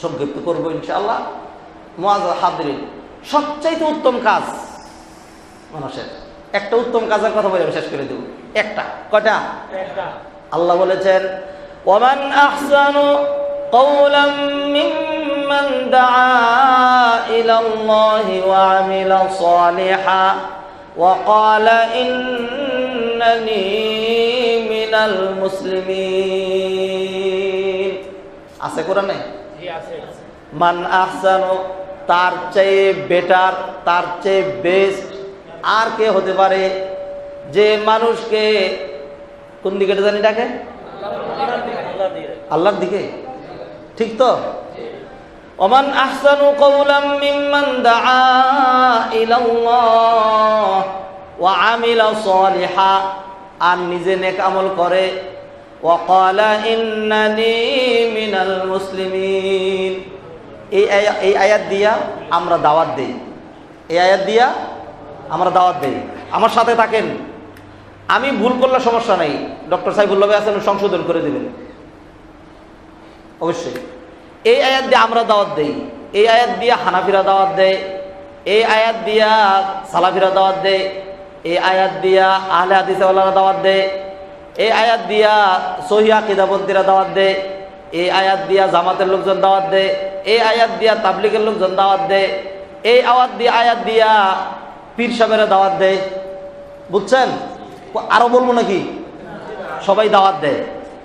সংক্ষিপ্ত করবো ইনশাআল্লাহ। মুআজ্জাজ হাজিরিন, সবচাইতে উত্তম কাজ মানুষের, একটা উত্তম কাজের কথা বলে আমি শেষ করে দেব। একটা, কয়টা? আল্লাহ বলেছেন, ওয়ামান আহসানু কওলাম মিম্মান দাআ ইলাল্লাহি ওয়া আমিলা সালিহান ওয়া ক্বালা ইন্নানি মিনাল মুসলিমিন। আছে কোরআনে? জি আছে। মান আহসানু, তার চেয়ে বেটার, তার চেয়ে বেস্ট আর কে হতে পারে যে মানুষকে কোন দিকে জানি ডাকে? আল্লাহর দিকে। ঠিক তো? ওমান আহসানু কওলাম মিম্মান দাআ ইলাল্লাহ ওয়া আমিলা সালিহান, আর নিজে নেক আমল করে, ওয়া ক্বালা ইন্নানি মিনাল মুসলিমিন। এই আয়াত দিয়া আমরা দাওয়াত দেই, এই আয়াত দিয়া আমরা দাওয়াত দেই। আমার সাথে থাকেন, আমি ভুল করলে সমস্যা নাই, ডক্টর সাইফুল্লাহ ভাই আছেন, সংশোধন করে দেবেন অবশ্যই। এই আয়াত দিয়ে আমরা দাওয়াত দেই, এই আয়াত দিয়ে হানাফিরা দাওয়াত দেয়, এই আয়াত দিয়া সালাফিরা দাওয়াত দেয়, এই আয়াত দিয়া আহলে হাদিস ওয়ালারা দাওয়াত দেয়, এই আয়াত দিয়া সহিহ আকীদাপন্থীরা দাওয়াত দেয়, এই আয়াত দিয়া জামাতের লোকজন দাওয়াত দেয়, এই আয়াত দিয়া তাবলীগের লোকজন দাওয়াত দেয়, এই আয়াত দিয়া পীর সাহেবেরা দাওয়াত দেয়। বুঝছেন? আরো বলবো নাকি? সবাই দাওয়াত দেয়,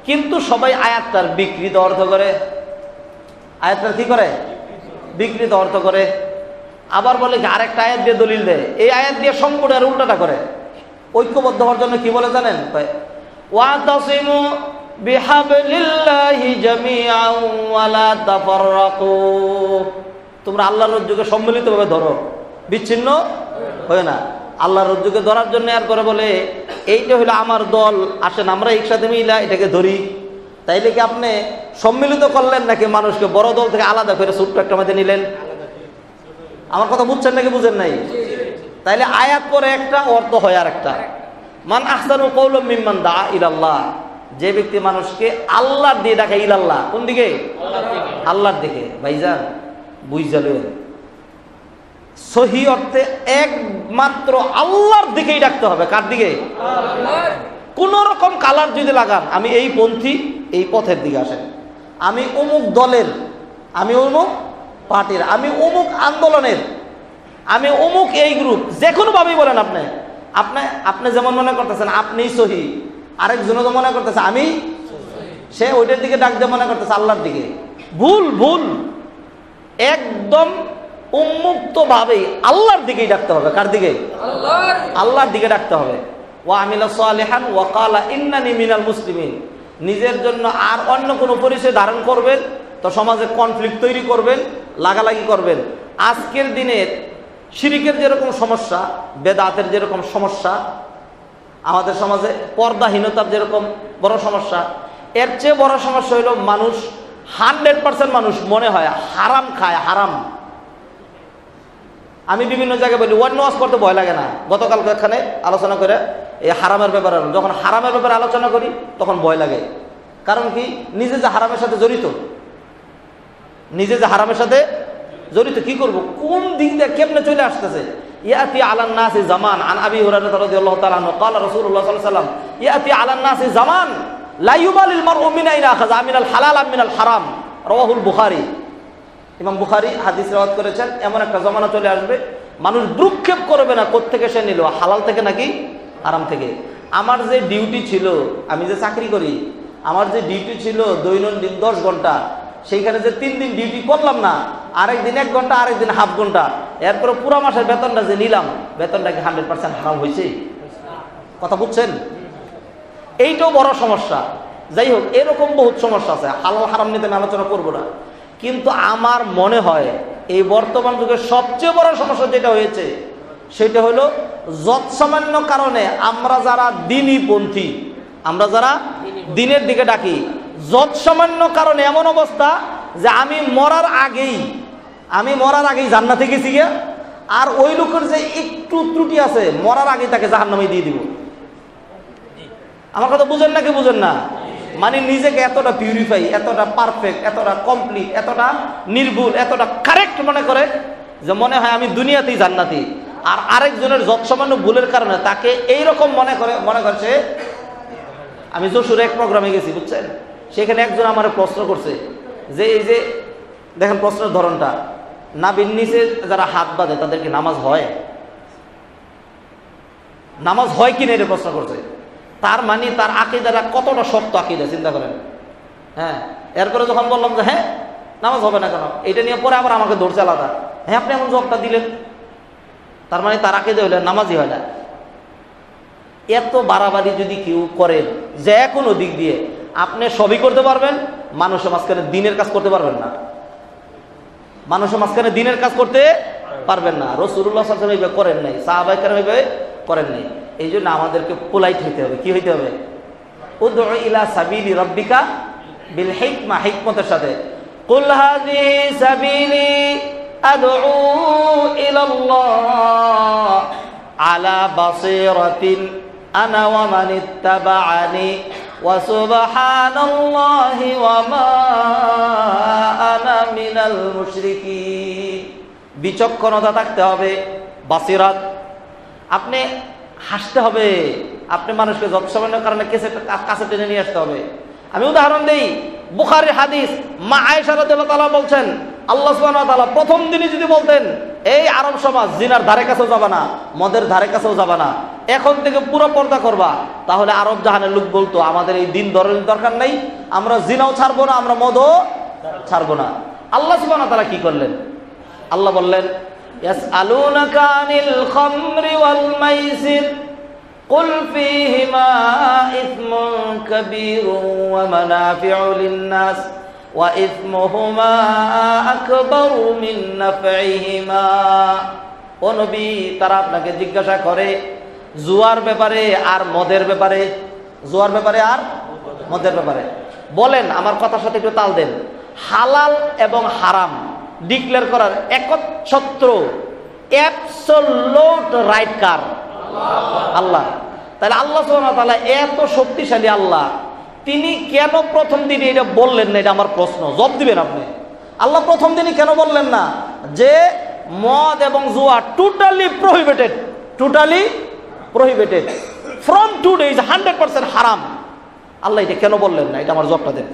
কিন্তু সবাই আয়াতটার বিকৃত অর্থ করে। আয়াতটার কি করে? বিকৃত অর্থ করে। আবার বলে কি আরেকটা আয়াত দিয়ে দলিল দেয়, এই আয়াত দিয়ে সম্পূর্ণ আর উল্টাটা করে। ঐক্যবদ্ধ হওয়ার জন্য কি বলে জানেন? ওয়াতাসিমু বিহাবলিল্লাহি জামিআন ওয়া লা তাফাররাকু, তোমরা আল্লাহর রজ্জুকে সম্মিলিতভাবে ধরো, বিচ্ছিন্ন হয় না। আল্লাহর রজ্জুকে ধরার জন্য আর করে বলে এইটা হলো আমার দল, আসেন আমরা একসাথে মিলা এটাকে ধরি। তাইলে কি আপনি সম্মিলিত করলেন নাকি মানুষকে বড় দল থেকে আলাদা করে ছোট্ট একটা মধ্যে নিলেন? আমার কথা বুঝছেন নাকি বুঝেন নাই? তাইলে আয়াত পরে একটা, অর্থ হয় আর একটা। মান আহসানু কওলাম মিম্মান দাআ ইলাল্লাহ, যে ব্যক্তি মানুষকে আল্লাহর দিয়ে ডাকে, ইলাল্লাহ কোন দিকে? আল্লাহর দিকে। ভাইজান বুঝালেন, সহি অর্থে একমাত্র আল্লাহর দিকেই ডাকতে হবে। কার দিকে? কোন রকম কালার যদি লাগান, আমি এই পন্থী, এই পথের দিকে আসেন, আমি অমুক দলের, আমি অমুক পার্টির, আমি অমুক আন্দোলনের, আমি অমুক এই গ্রুপ, যে কোনো ভাবেই বলেন আপনি আপনি আপনি যেমন মনে করতেছেন আপনিই সহি, আরেকজনও তো মনে করতেছে আমি, সে ওইটার দিকে ডাক দিয়ে মনে করতেছে আল্লাহর দিকে। ভুল ভুল, একদম উন্মুক্ত ভাবে আল্লাহর দিকেই ডাকতে হবে। কার দিকে? আল্লাহর দিকে ডাকতে হবে। ওয়া আমিলা সালিহান ওয়া ক্বালা ইন্নানি মিনাল মুসলিমিন। নিজের জন্য আর অন্য কোনো পরিচয় ধারণ করবেন তো সমাজে কনফ্লিক্ট তৈরি করবেন, লাগালাগি করবেন। আজকের দিনের শিরকের যেরকম সমস্যা, বেদাতের যেরকম সমস্যা, আমাদের সমাজে পর্দাহীনতার যেরকম বড় সমস্যা, এর চেয়ে বড় সমস্যা হইল মানুষ 100% মানুষ মনে হয় হারাম খায়। হারাম, আমি বিভিন্ন জায়গায় বলি ওয়ান ওয়াজ করতে ভয় লাগে না। গতকালকে এখানে আলোচনা করে এই হারামের ব্যাপারে, যখন হারামের ব্যাপারে আলোচনা করি তখন ভয় লাগে। কারণ কি? নিজে যে হারামের সাথে জড়িত, নিজে যে হারামের সাথে জড়িত, কি করব, কোন দিক দিয়ে কেমনে চলে আসতেছে। ইয়াতি আলান নাসি জামান, আন আবি হুরায়রা রাদিয়াল্লাহু তাআলা আনহু ক্বালা রাসূলুল্লাহ সাল্লাল্লাহু আলাইহি ওয়াসাল্লাম ইয়াতি আলান নাসি জামান লা ইউবালিল মারউ মিন আইনা আখাযা মিনাল হালাল আম মিনাল হারাম, রাওয়াহুল বুখারী। ইমাম বুখারী হাদিস riwayat করেছেন, এমন একটা জমানা চলে আসবে মানুষ ভ্রুক্ষেপ করবে না কোত্থেকে সে নিল, হালাল থেকে নাকি হারাম থেকে। আমার যে ডিউটি ছিল, আমি যে চাকরি করি, আমার যে ডিউটি ছিল দৈনন্দিন 10 ঘন্টা, সেইখানে যে 3 দিন ডিউটি করলাম না, আরেকদিন 1 ঘন্টা, আরেকদিন হাফ ঘন্টা, এরপরে পুরো মাসের বেতনটা যে নিলাম, বেতনটা কি 100% হারাম হয়েছে? কথা বুঝছেন? এইটাও বড় সমস্যা। যাই হোক, এরকম বহুত সমস্যা আছে, হালাল হারাম নিয়ে আমি আলোচনা করবো না। কিন্তু আমার মনে হয় এই বর্তমান যুগের সবচেয়ে বড় সমস্যা যেটা হয়েছে সেটা হলো যৎসামান্য কারণে আমরা যারা দ্বীনী পন্থী, আমরা যারা দ্বীনের দিকে ডাকি, যৎসামান্য কারণে এমন অবস্থা যে আমি মরার আগেই জান্নাতে গেছি গিয়া, আর ওই লোকের যে একটু ত্রুটি আছে মরার আগেই তাকে জাহান্নামে দিয়ে দিব। আমার কথা বুঝেন নাকি বুঝেন না? মানে নিজেকে এতটা পিউরিফাই, এতটা পারফেক্ট, এতটা কমপ্লিট, এতটা নির্ভুল, এতটা কারেক্ট মনে করে যে মনে হয় আমি দুনিয়াতেই জান্নাতি। আর আরেকজনের যৎসামান্য ভুলের কারণে তাকে এইরকম মনে করছে। আমি যশোরে এক প্রোগ্রামে গেছি, বুঝছেন, সেখানে একজন আমার প্রশ্ন করছে যে এই যে দেখেন প্রশ্নের ধরনটা, নাভির নিচে যারা হাত বাঁধে তাদের কি নামাজ হয়? নামাজ হয় কিনা এটা প্রশ্ন করছে। তার মানে তার আকীদাটা কতটা শক্ত আকীদা, চিন্তা করেন। হ্যাঁ, এরপরে যখন বললাম যে হ্যাঁ নামাজ হবে না কেন, এটা নিয়ে পরে আবার আমাকে ধরছে আলাদা। হ্যাঁ, আপনি এমন জবাবটা দিলেন, তার মানে তার আকীদা হলে নামাজই হয় না। এত বাড়াবাড়ি যদি কেউ করেন যে কোনো দিক দিয়ে, আপনি সবই করতে পারবেন, মানুষের মাঝখানে দিনের কাজ করতে পারবেন না। মানুষের মাঝখানে দিনের কাজ করতে পারবেন না। রাসূলুল্লাহ সাল্লাল্লাহু আলাইহি ওয়াসাল্লাম এইভাবে করেন নাই, সাহাবায়ে কেরাম এইভাবে করেন নাই। এই জন্য আমাদেরকে পোলাইট হইতে হবে। কি হইতে হবে? উদউ ইলা সাবিলি রাব্বিকা বিল হিকমা, হিকমতের সাথে। কুল হাযিহি সাবিলি আদউ ইলাল্লাহ আলা বাসীরাতিন আনা ওয়া মান ইত্তাবা'আনি ওয়া সুবহানাল্লাহি ওয়া মা আনা মিনাল মুশরিকিন। বিচক্ষণতা থাকতে হবে, বাসিরাত। আপনি হাসতে হবে, আপনি মানুষকে যৎসামান্য কারণে কাছে টেনে নিয়ে আসতে হবে। আমি উদাহরণ দেই, বুখারীর হাদিস, মা আয়েশা রাদিয়াল্লাহু তাআলা বলছেন, আল্লাহ সুবহানাহু ওয়া তাআলা প্রথম দিনই যদি বলতেন এই আরব সমাজ জিনার ধারে কাছেও যাবে না, মদের ধারে কাছেও যাবে না, এখন থেকে পুরো পর্দা করবা, তাহলে আরব জাহানের লোক বলতো আমাদের এই দিন দরকার নেই, আমরা জিনাও ছাড়বো না, আমরা মদও ছাড়বো না। আল্লাহ সুবহানাহু ওয়া তাআলা কি করলেন? আল্লাহ বললেন, ইয়াসআলুনাকা আনিল খামরি ওয়াল মাইসির কুল ফীহিমা ইসমুন কাবীরুন ওয়া মানাফিউ লিন-নাস ওয়া ইসমুহুমা আকবারু মিন নাফঈহিমা। ও নবী, তারা আপনাকে জিজ্ঞাসা করে জুয়ার ব্যাপারে আর মদের ব্যাপারে, জুয়ার ব্যাপারে আর মদের ব্যাপারে। বলেন, আমার কথার সাথে একটু তাল দেন, হালাল এবং হারাম ডিক্লেয়ার করার একচ্ছত্র অ্যাবসলিউট রাইট কার? আল্লাহ। তাহলে আল্লাহ সুবহানাহু ওয়া তাআলা এত শক্তিশালী আল্লাহ, তিনি কেন প্রথম দিনে এটা বললেন না? এটা আমার প্রশ্ন, জবাব দিবেন আপনি। আল্লাহ প্রথম দিনই কেন বললেন না যে মদ এবং জুয়া totally prohibited, totally prohibited from today is 100% হারাম? আল্লাহ এটা কেন বললেন না? এটা আমার জবাবটা দেন।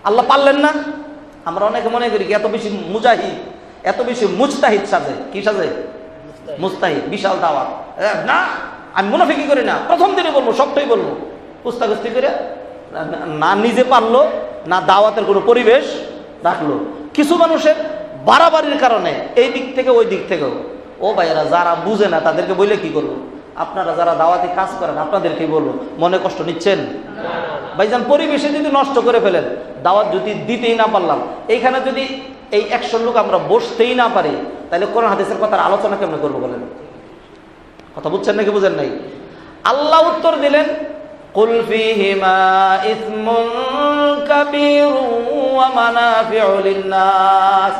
আল্লাহ পারলেন না? আমরা অনেকে মনে করি এত বেশি মুজাহিদ, এত বেশি মুজতাহিদ সাজে। কি সাজে? মুজতাহিদ, বিশাল দাওয়াত। না, আমি মুনাফিকি করি না, প্রথম দিনে বলবো, সবটাই বলবো। কুস্তাকুস্তি করে না নিজে পারলো, না দাওয়াতের কোনো পরিবেশ রাখলো। কিছু মানুষের বাড়াবাড়ির কারণে এই দিক থেকে ওই দিক থেকেও, ও ভাইয়েরা, যারা বুঝে না তাদেরকে বলে কি করবো? আপনারা যারা দাওয়াতি কাজ করেন আপনাদেরকেই বলবো, মনে কষ্ট নিচ্ছেন? ভাইজান, পরিবেশে যদি নষ্ট করে ফেলেন, দাওয়াত যদি দিতেই না পারলাম, এইখানে যদি এই 100 লোক আমরা বসতেই না পারি, তাহলে কোরআন হাদিসের কথার আলোচনা কেমন করবো বলেন? কথা বুঝছেন নাকি বুঝেন নাই? আল্লাহ উত্তর দিলেন, কুল ফীহিমা ইসমুন কাবীরুন ওয়া মানাফিউ লিন-নাস।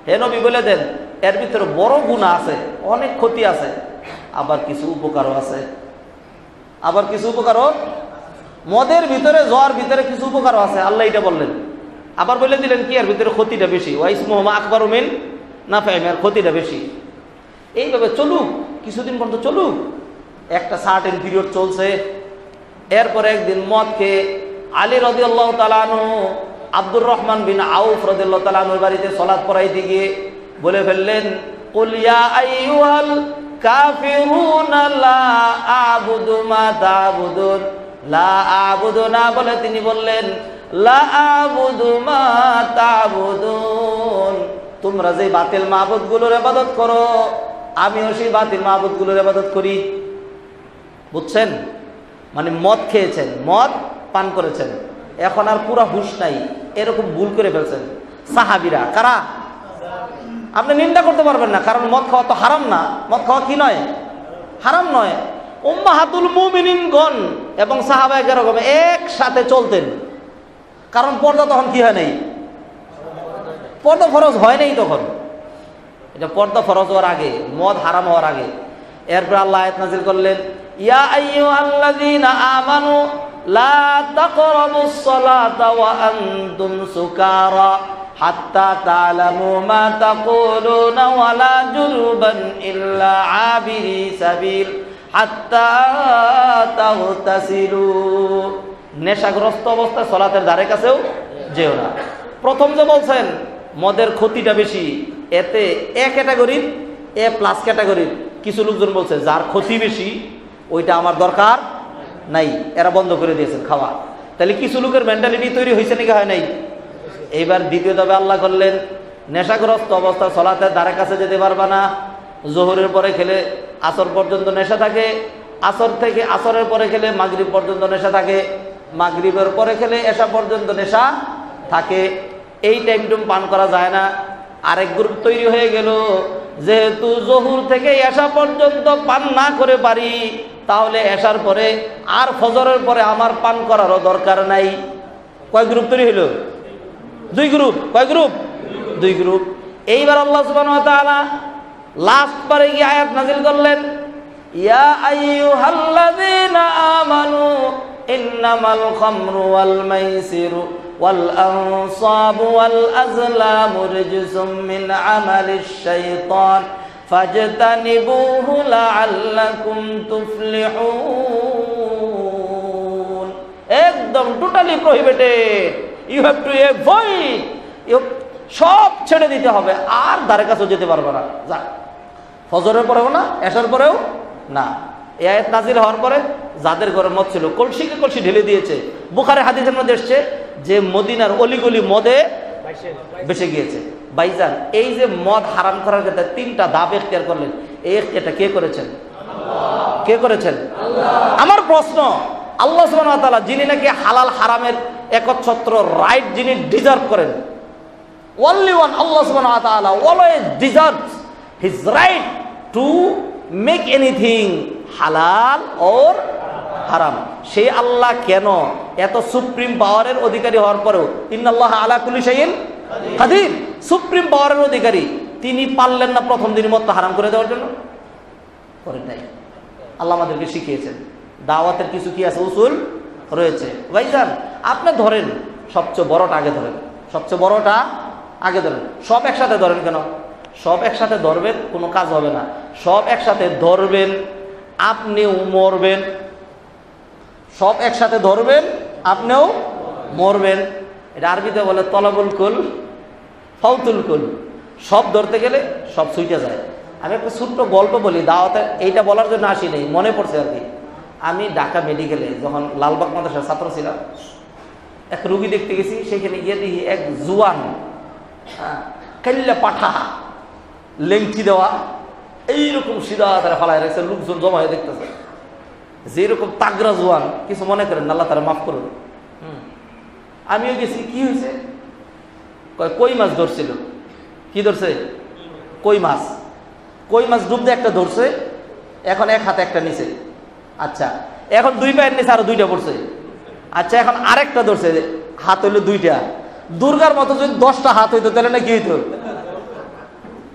হে নবী, বলে দেন, এর ভিতরে বড় গুনাহ আছে, অনেক ক্ষতি আছে, আবার কিছু উপকারও আছে। আবার কিছু উপকারও, মদের ভিতরে, জোয়ার ভিতরে কিছু উপকারও আছে, আল্লাহ এটা বললেন। আবার বলে দিলেন কি, এর ভিতরে ক্ষতিটা বেশি, ওয়া ইসমুহুমা আকবারু মিন নাফঈহিমা, এর ক্ষতিটা বেশি। এইভাবে চলুক, কিছুদিন পর্যন্ত চলুক, একটা সার্টেন পিরিয়ড চলছে। এরপরে একদিন মদ খেয়ে আলী রাদিয়াল্লাহু তাআলা আনহু আব্দুর রহমান বিন আউফ রাদিয়াল্লাহু তাআলা আনহুর বাড়িতে সালাত পড়াইতে গিয়ে বলে ফেললেন, কুল ইয়া আইয়ুহাল কাফিরুনা লা আ'বুদু মা তা'বুদুন। লা আ'বুদু না বলে তিনি বললেন, লা আ'বুদু মা তা'বুদুন। তোমরা যে বাতিল মাবুদগুলোর ইবাদত করো, আমিও সেই বাতিল মাবুদগুলোর ইবাদত করি। বুঝছেন? মানে মদ খেয়েছেন, মদ পান করেছেন, এখন আর পুরা হুঁশ নাই, এরকম ভুল করে ফেলছেন। সাহাবীরা কারা? আপনি নিন্দা করতে পারবেন না, কারণ মদ খাওয়া তো হারাম না। মদ খাওয়া কি নয়? হারাম নয়। উম্মাহাতুল মুমিনিনগণ এবং সাহাবায়ে কেরাম একসাথে চলতেন, কারণ পর্দা তখন কি হয় নাই? পর্দা ফরজ হয় নাই তখন। এটা পর্দা ফরজ হওয়ার আগে, মদ হারাম হওয়ার আগে। এরপর আল্লাহ আয়াত নাযিল করলেন, ইয়া আইয়ুহাল্লাযীনা আমানু লা তাকরাবুস সালাতা ওয়া আনতুম সুকারা হাত্তা তা'লামু মা তাকুলুনা ওয়া লা জুনুবান ইল্লা আবিরি সাবিল হাত্তা তাগতাসিলু। নেশাগ্রস্ত অবস্থায় সালাতের ধারে কাছেও যেও না। প্রথম যে বলছেন মদের ক্ষতিটা বেশি, এতে এ ক্যাটাগরির এ প্লাস ক্যাটাগরির কিছু লোকজন বলছে যার ক্ষতি বেশি ওইটা আমার দরকার নাই, এরা বন্ধ করে দিয়েছেন খাওয়া। তাহলে কিছু লোকের মেন্টালিটি তৈরি হয়েছে নাকি হয় নাই? এইবার দ্বিতীয় দাবে আল্লাহ করলেন নেশাগ্রস্ত অবস্থা সালাতের ধারে কাছে যেতে পারবা না। জোহরের পরে খেলে আসর পর্যন্ত নেশা থাকে, আসর থেকে আসরের পরে খেলে মাগরিব পর্যন্ত নেশা থাকে, মাগরিবের পরে খেলে এশা পর্যন্ত নেশা থাকে। এই টাইমটুম পান করা যায় না। আরেক গ্রুপ তৈরি হয়ে গেল, যেহেতু জোহর থেকে এশা পর্যন্ত পান না করে পারি, তাহলে এশার পরে আর ফজরের পরে আমার পান করারও দরকার নাই। কয় গ্রুপ তৈরি হলো? দুই গ্রুপ। কয় গ্রুপ? দুই গ্রুপ। এইবার আল্লাহ সুবহানাহু ওয়া তাআলা লাস্ট পারে গিয়ে আয়াত নাযিল করলেন, ইয়া আইয়ুহাল্লাযীনা আমানু ইন্নামাল খামরু ওয়াল মাইসিরু ওয়াল আনসাবু ওয়াল আজলামু রিজসুম মিন আমালিশ শাইতান ফাজতানিবুহু লাআল্লাকুম তুফলিহুন। একদম totally prohibited, you have to avoid, সব ছেড়ে দিতে হবে, আর ধারে কাছেও যেতে পারবে না। যা ফজরের পরেও না, এশার পরেও না। এই আয়াত নাযিল হওয়ার পরে যাদের ঘরে মদ ছিল কলসিকে কলসি ঢেলে দিয়েছে। বুখারী হাদিসের মধ্যে এসেছে যে মদিনার অলিগলি মদে বেঁচে গিয়েছে। ভাইজান, এই যে মদ হারাম করার ক্ষেত্রে তিনটা ধাপ এখতিয়ার করলেন, এই এখতিয়ারটা কে করেছেন? কে করেছেন? আমার প্রশ্ন, আল্লাহ সুবহানাহু ওয়া তাআলা যিনি নাকি হালাল হারামের একচ্ছত্র রাইট যিনি ডিজার্ভ করেন, only one Allah subhanahu wa ta'ala always deserves his right to make anything halal or haram. সেই আল্লাহ কেন এত সুপ্রিম পাওয়ারের অধিকারী হওয়ার পরেও ইন্নাল্লাহা আলা কুল্লি শাইইন কাদির, সুপ্রিম পাওয়ারের অধিকারী, তিনি পারলেন না প্রথম দিনই মদটা হারাম করে দেওয়ার জন্য? করেন নাই। আল্লাহ আমাদেরকে শিখিয়েছেন দাওয়াতের কিছু কি আছে, উসুল রয়েছে। ভাইজান, আপনি ধরেন সবচেয়ে বড়টা আগে ধরেন, সবচেয়ে বড়টা আগে ধরেন। সব একসাথে ধরেন কেন? সব একসাথে ধরবেন কোনো কাজ হবে না। সব একসাথে ধরবেন আপনিও মরবেন, সব একসাথে ধরবেন আপনিও মরবেন। এটা আরবিতে বলে তলাবুল কুল ফাউতুল কুল। সব ধরতে গেলে সব ছুটে যায়। আমি একটা ছোট্ট গল্প বলি, দাওয়াতে এইটা বলার জন্য আসি নেই, মনে পড়ছে আর কি। আমি ঢাকা মেডিকেলে যখন লালবাগ মাদ্রাসার ছাত্র ছিলাম, এক রুগী দেখতে গেছি। সেখানে গিয়ে দেখি এক জুয়ান কাল্লা পাঠা, লেংটি দেওয়া, এইরকম সিধা তারা ফালায় রাখছে, লোকজন জমা হয়ে দেখতেছে। যেরকম তাগরা জোয়ান, কিছু মনে করেন, আল্লাহ তারা মাফ করুন। আমিও গেছি, কি হয়েছে? কই মাছ ধরছিল। কি ধরছে? কই মাছ। কই মাছ ডুব দিয়ে একটা ধরছে, এখন এক হাতে একটা নিচে। আচ্ছা, এখন দুই পায়ের নিচে আরো দুইটা পড়ছে। আচ্ছা, এখন আরেকটা ধরছে, হাত হইলো দুইটা। দুর্গার মতো যদি 10টা হাত হইতো তাহলে না কি হইতো?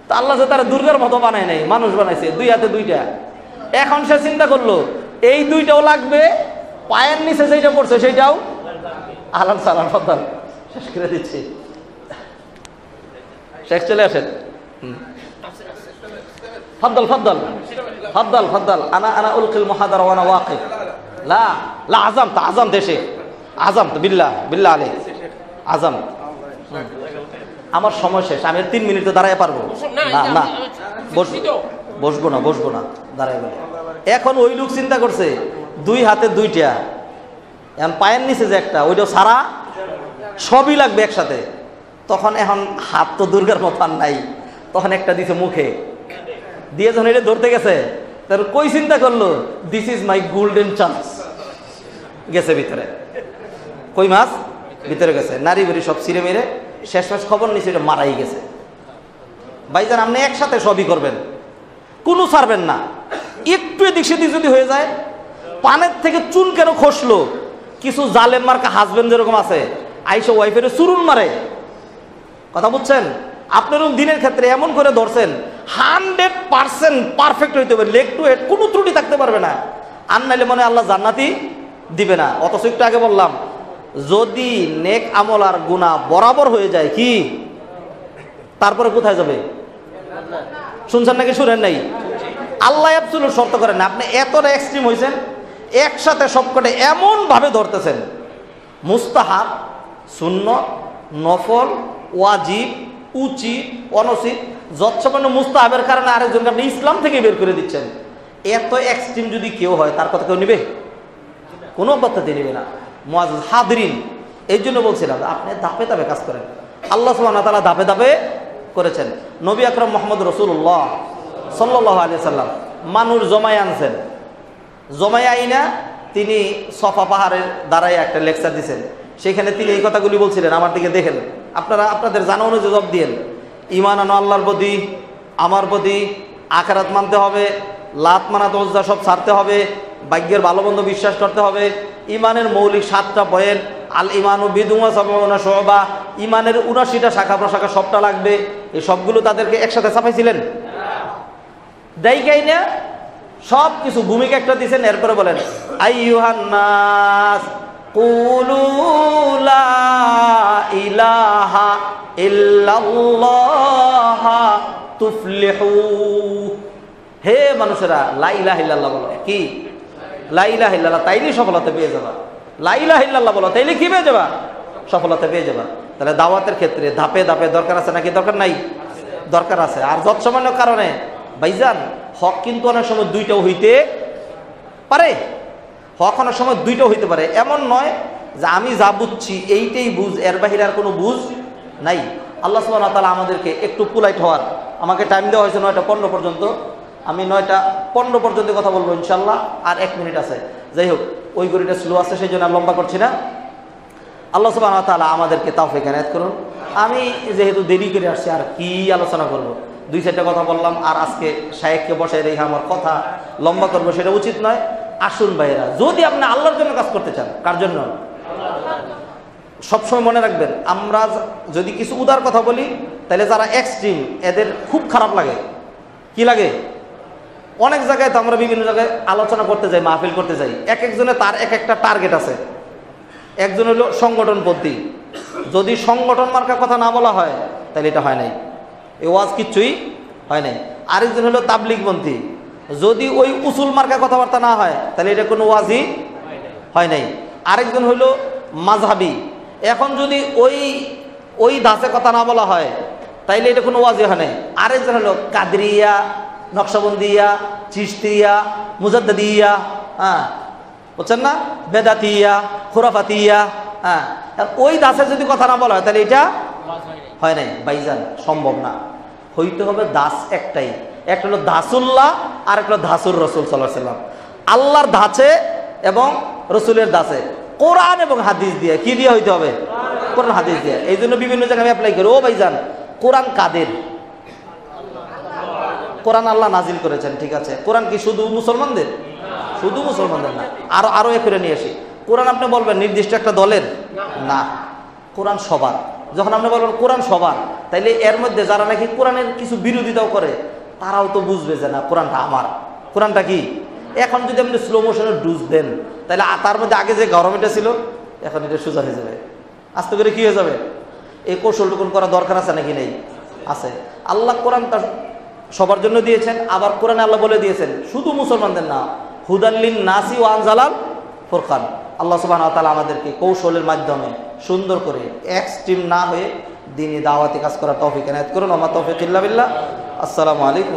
তা আল্লাহ তারা দুর্গার মতো বানায় নাই, মানুষ বানাইছে, দুই হাতে দুইটা। এখন সে চিন্তা করলো এই দুইটাও লাগবে, পায়ের নিচে যেটা পড়ছে সেইটাও। আলাম সালাম ফদ্দাল, শেষ করে দিচ্ছি, শেষ চলে আসেন। ফদ্দাল ফদ্দাল ফদ্দাল ফদ্দাল আনা আনা উলকিল মুহাদারা ওয়া আনা ওয়াকিফ। লা লা আযাম তা আযাম দেশে আযাম তো বিল্লাহ বিল্লাহ আলাইহি আযাম। আমার সময় শেষ, আমি 3 মিনিটে দাঁড়ায় পারবো না? না, বসবো না, বসবো না, দাঁড়ায় বলে। এখন ওই লোক চিন্তা করছে দুই হাতে দুইটা, এখন পায়ের নিচে যে একটা, ওইটাও সারা সবই লাগবে একসাথে। তখন এখন হাত তো দুর্গার মতো আর নাই, তখন একটা দিছে মুখে দিয়ে, যখন এটা ধরতে গেছে তার কই চিন্তা করলো this is my golden chance, গেছে ভিতরে। কই মাছ ভিতরে গেছে, নারী বেরি সব ছিঁড়ে মেরে শেষমেশ খবর নিচ্ছে এটা মারাই গেছে। ভাইজান, আপনি একসাথে সবই করবেন, কোনো ছাড়বেন না। একটু এদিক সেদিক যদি হয়ে যায়, পানের থেকে চুন কেন খসলো, কিছু জালেম মার্কা হাজবেন্ড যেরকম আছে, আইসা ওয়াইফের চুরুন মারে। কথা বুঝছেন? আপনারও দিনের ক্ষেত্রে এমন করে ধরছেন 100% পারফেক্ট হইতে হবে, লেগ টু হেড কোনো ত্রুটি থাকতে পারবে না। আর নাইলে মনে আল্লাহ জান্নাতি দিবে না। অথচ একটু আগে বললাম যদি নেক আমল আর গুনাহ বরাবর হয়ে যায় কি তারপরে কোথায় যাবে? শুনছেন নাকি শুনেন নাই? আল্লাহ অ্যাবসলিউট শর্ত করেন না। আপনি এতটা এক্সট্রিম হয়েছেন, একসাথে সবকটা এমনভাবে ধরতেছেন, মুস্তাহাব, সুন্নত, নফল, ওয়াজিব, উচিত, অনুচিত, যৎসামান্য মুস্তাহাবের কারণে আরেকজনকে আপনি ইসলাম থেকে বের করে দিচ্ছেন। এত এক্সট্রিম যদি কেউ হয় তার কথা কেউ নিবে? কোনো পদ্ধতি নিবে না। মুআজ্জাজ হাদিরিন, এই জন্য বলছিলাম আপনি ধাপে ধাপে কাজ করেন। আল্লাহ সুবহানাহু ওয়া তাআলা ধাপে ধাপে করেছেন। নবী আকরাম মুহাম্মদ রাসূলুল্লাহ সাল্লাল্লাহু আলাইহি সাল্লাম মানুষ জমায় আনছেন। জমায় আইনা তিনি সফা পাহাড়ের দ্বারাই একটা লেকচার দিয়েছেন। সেখানে তিনি এই কথাগুলি বলছিলেন, আমার দিকে দেখেন, আপনারা আপনাদের জানা অনুযায়ী জবাব দিয়েন। ঈমান আনো আল্লাহর প্রতি, আমার প্রতি, আখিরাত মানতে হবে, লাত মানাত উজ্জা সব ছাড়তে হবে, ভাগ্যের ভালো মন্দ বিশ্বাস করতে হবে, ইমানের মৌলিক 7টা পয়েন্ট, আল ইমানু বিদুয়া সাবউনা শুবা, ইমানের ৭৯টা শাখা প্রশাখা সবটা লাগবে। এই সবগুলো তাদেরকে একসাথে ছাপাইছিলেন? দেখাই না, সব কিছু ভূমিকা একটা দিয়েছেন। এরপরে বলেন আইয়ুহান নাস কুলু লা ইলাহা ইল্লাল্লাহ তুফলিহু। হে মানুষেরা, লা ইলাহা ইল্লাল্লাহ বলো। কি লা ইলাহা ইল্লাল্লাহ? তাইলে সফলতা পেয়ে যাবা। লা ইলাহা ইল্লাল্লাহ বলো, তাইলে কি পেয়ে যাবা? সফলতা পেয়ে যাবা। তাহলে দাওয়াতের ক্ষেত্রে ধাপে ধাপে দরকার আছে নাকি দরকার নাই? দরকার আছে। আর যৎসামান্য কারণে ভাইজান হক কিন্তু অনেক সময় দুইটাও হইতে পারে। হক অনেক সময় দুইটাও হইতে পারে। এমন নয় যে আমি যা বুঝছি এইটাই বুঝ, এর বাহিরে আর কোনো বুঝ নাই। আল্লাহ সুবহানাহু ওয়া তাআলা আমাদেরকে একটু পোলাইট হওয়ার, আমাকে টাইম দেওয়া হয়েছে 9টা 15 পর্যন্ত। আমি 9টা 15 পর্যন্ত কথা বলবো ইনশাল্লাহ। আর 1 মিনিট আছে। যাই হোক, ওই গড়িটা স্লো আছে, সেই জন্য লম্বা করছি না। আল্লাহ সুবহানাহু ওয়া তাআলা আমাদেরকে তাওফিক এনায়েত করুন। আমি যেহেতু দেরি করে আসছি, আর কি আলোচনা করব? 2-4টা কথা বললাম, আর আজকে শায়েখকে বসায় রেখে আমার কথা লম্বা করবো সেটা উচিত নয়। আসুন ভাইয়েরা, যদি আপনি আল্লাহর জন্য কাজ করতে চান, কার জন্য? সবসময় মনে রাখবেন, আমরা যদি কিছু উদার কথা বলি তাহলে যারা এক্সট্রিম এদের খুব খারাপ লাগে। কি লাগে? অনেক জায়গায় তো আমরা বিভিন্ন জায়গায় আলোচনা করতে যাই, মাহফিল করতে যাই, এক একজনে তার এক একটা টার্গেট আছে। একজন হলো সংগঠনপন্থী, যদি সংগঠন মার্কার কথা না বলা হয় তাহলে এটা হয় নাই, এ ওয়াজ কিচ্ছুই হয় নাই। আরেকজন হলো তাবলিগপন্থী, যদি ওই উসুল মার্কার কথাবার্তা না হয় তাহলে এটা কোনো ওয়াজই হয় নাই। আরেকজন হলো মাযহাবী, এখন যদি ওই ধাঁচে কথা না বলা হয় তাইলে এটা কোনো ওয়াজই হয় নাই। আরেকজন হলো কাদরিয়া, নকশবন্দিয়া, চিশতিয়া, মুজাদ্দিদিয়া, হ্যাঁ বুঝছেন না, বেদাতিয়া, খুরাফাতিয়া, হ্যাঁ, ওই দাসের যদি কথা না বলা হয় তাহলে এটা হয় নাই। ভাইজান সম্ভব না, হইতে হবে দাস একটাই। একটা হলো দাসুল্লাহ, আর একটা হলো দাসুর রসুল সাল্লাল্লাহু আলাইহি ওয়াসাল্লাম। আল্লাহর ধাঁচে এবং রসুলের দাসে, কোরআন এবং হাদিস দিয়ে। কি দিয়ে হইতে হবে? কোরআন হাদিস দিয়ে। এই জন্য বিভিন্ন জায়গায় আমি অ্যাপ্লাই করি। ও ভাইজান, কোরআন কাদের? কোরআন আল্লাহ নাজিল করেছেন, ঠিক আছে। কোরআন কি শুধু মুসলমানদের? শুধু মুসলমানদের না, আরো এ করে নিয়ে আসি। কোরআন আপনি বলবেন নির্দিষ্ট একটা দলের না, কোরআন সবার। যখন আপনি বলবেন কোরআন সবার, তাইলে এর মধ্যে যারা নাকি কোরআনের কিছু বিরোধিতাও করে তারাও তো বুঝবে যে না, কোরআনটা আমার। কোরআনটা কি? এখন যদি আপনি স্লো মোশনের ডুজ দেন তাহলে তার মধ্যে আগে যে গরমটা ছিল এখন এটা সোজা হয়ে যাবে, আস্তে করে কি হয়ে যাবে। এই কৌশলটুকুন করা দরকার আছে নাকি নেই? আছে। আল্লাহ কোরআনটা সবার জন্য দিয়েছেন, আবার কোরআনে আল্লাহ বলে দিয়েছেন শুধু মুসলমানদের না, হুদাল্লিন নাসি ওয়া আনজালাল ফুরকান। আল্লাহ সুবহানাহু ওয়া তাআলা আমাদেরকে কৌশলের মাধ্যমে সুন্দর করে এক্সট্রিম না হয়ে দ্বীনি দাওয়াতি কাজ করার তৌফিক এনায়েত করুন। ওয়া মা তাওফীক ইল্লা বিল্লাহ। আসসালামু আলাইকুম।